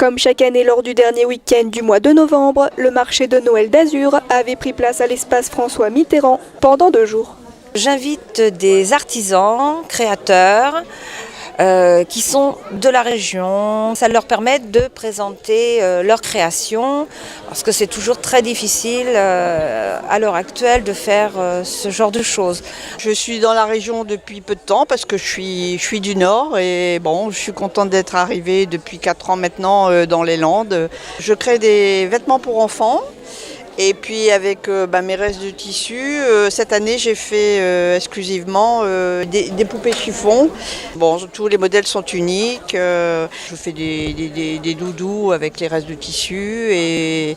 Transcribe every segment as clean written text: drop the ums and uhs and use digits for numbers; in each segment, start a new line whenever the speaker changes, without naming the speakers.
Comme chaque année lors du dernier week-end du mois de novembre, le marché de Noël d'Azur avait pris place à l'espace François Mitterrand pendant 2 jours.
J'invite des artisans, créateurs qui sont de la région. Ça leur permet de présenter leurs créations parce que c'est toujours très difficile à l'heure actuelle de faire ce genre de choses.
Je suis dans la région depuis peu de temps parce que je suis du Nord et bon, je suis contente d'être arrivée depuis 4 ans maintenant dans les Landes. Je crée des vêtements pour enfants. Et puis avec mes restes de tissu, cette année j'ai fait exclusivement des poupées chiffon. Bon, tous les modèles sont uniques. Je fais des doudous avec les restes de tissu et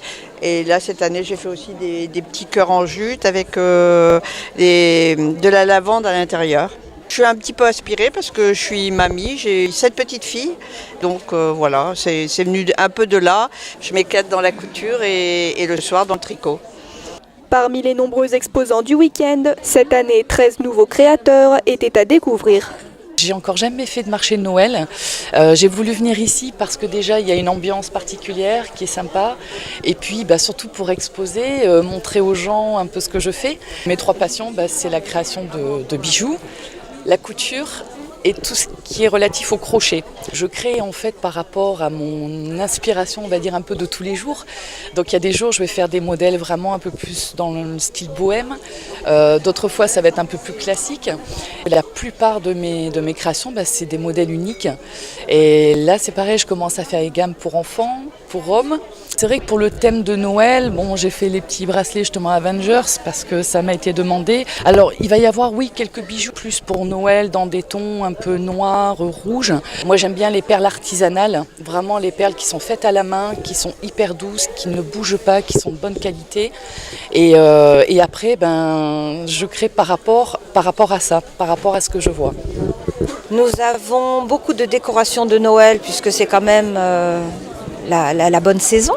là cette année j'ai fait aussi des petits cœurs en jute avec de la lavande à l'intérieur. Je suis un petit peu inspirée parce que je suis mamie, j'ai 7 petites filles, donc voilà, c'est venu un peu de là. Je m'éclate dans la couture et le soir dans le tricot.
Parmi les nombreux exposants du week-end, cette année 13 nouveaux créateurs étaient à découvrir.
J'ai encore jamais fait de marché de Noël. J'ai voulu venir ici parce que déjà il y a une ambiance particulière qui est sympa. Et puis surtout pour exposer, montrer aux gens un peu ce que je fais. Mes 3 passions, c'est la création de bijoux, la couture et tout ce qui est relatif au crochet. Je crée en fait par rapport à mon inspiration, on va dire un peu de tous les jours. Donc il y a des jours je vais faire des modèles vraiment un peu plus dans le style bohème. D'autres fois ça va être un peu plus classique. La plupart de mes créations, c'est des modèles uniques. Et là c'est pareil, je commence à faire les gammes pour enfants, pour hommes. C'est vrai que pour le thème de Noël, j'ai fait les petits bracelets justement Avengers parce que ça m'a été demandé. Alors il va y avoir quelques bijoux plus pour Noël dans des tons un peu noirs, rouges. Moi j'aime bien les perles artisanales, vraiment les perles qui sont faites à la main, qui sont hyper douces, qui ne bougent pas, qui sont de bonne qualité. Et après je crée par rapport à ça, par rapport à ce que je vois.
Nous avons beaucoup de décorations de Noël puisque c'est quand même la bonne saison.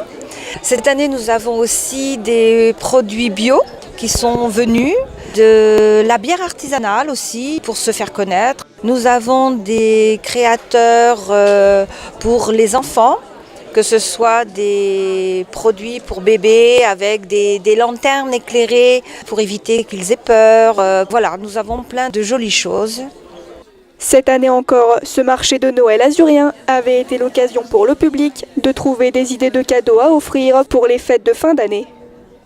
Cette année, nous avons aussi des produits bio qui sont venus, de la bière artisanale aussi pour se faire connaître. Nous avons des créateurs pour les enfants, que ce soit des produits pour bébés avec des lanternes éclairées pour éviter qu'ils aient peur. Voilà, nous avons plein de jolies choses.
Cette année encore, ce marché de Noël azurien avait été l'occasion pour le public de trouver des idées de cadeaux à offrir pour les fêtes de fin d'année.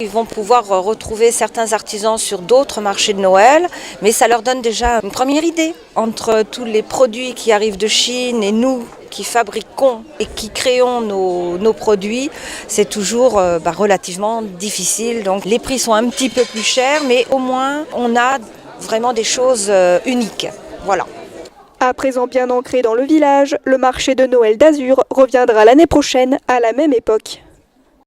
Ils vont pouvoir retrouver certains artisans sur d'autres marchés de Noël, mais ça leur donne déjà une première idée. Entre tous les produits qui arrivent de Chine et nous qui fabriquons et qui créons nos produits, c'est toujours relativement difficile. Donc les prix sont un petit peu plus chers, mais au moins on a vraiment des choses uniques. Voilà.
À présent bien ancré dans le village, le marché de Noël d'Azur reviendra l'année prochaine à la même époque.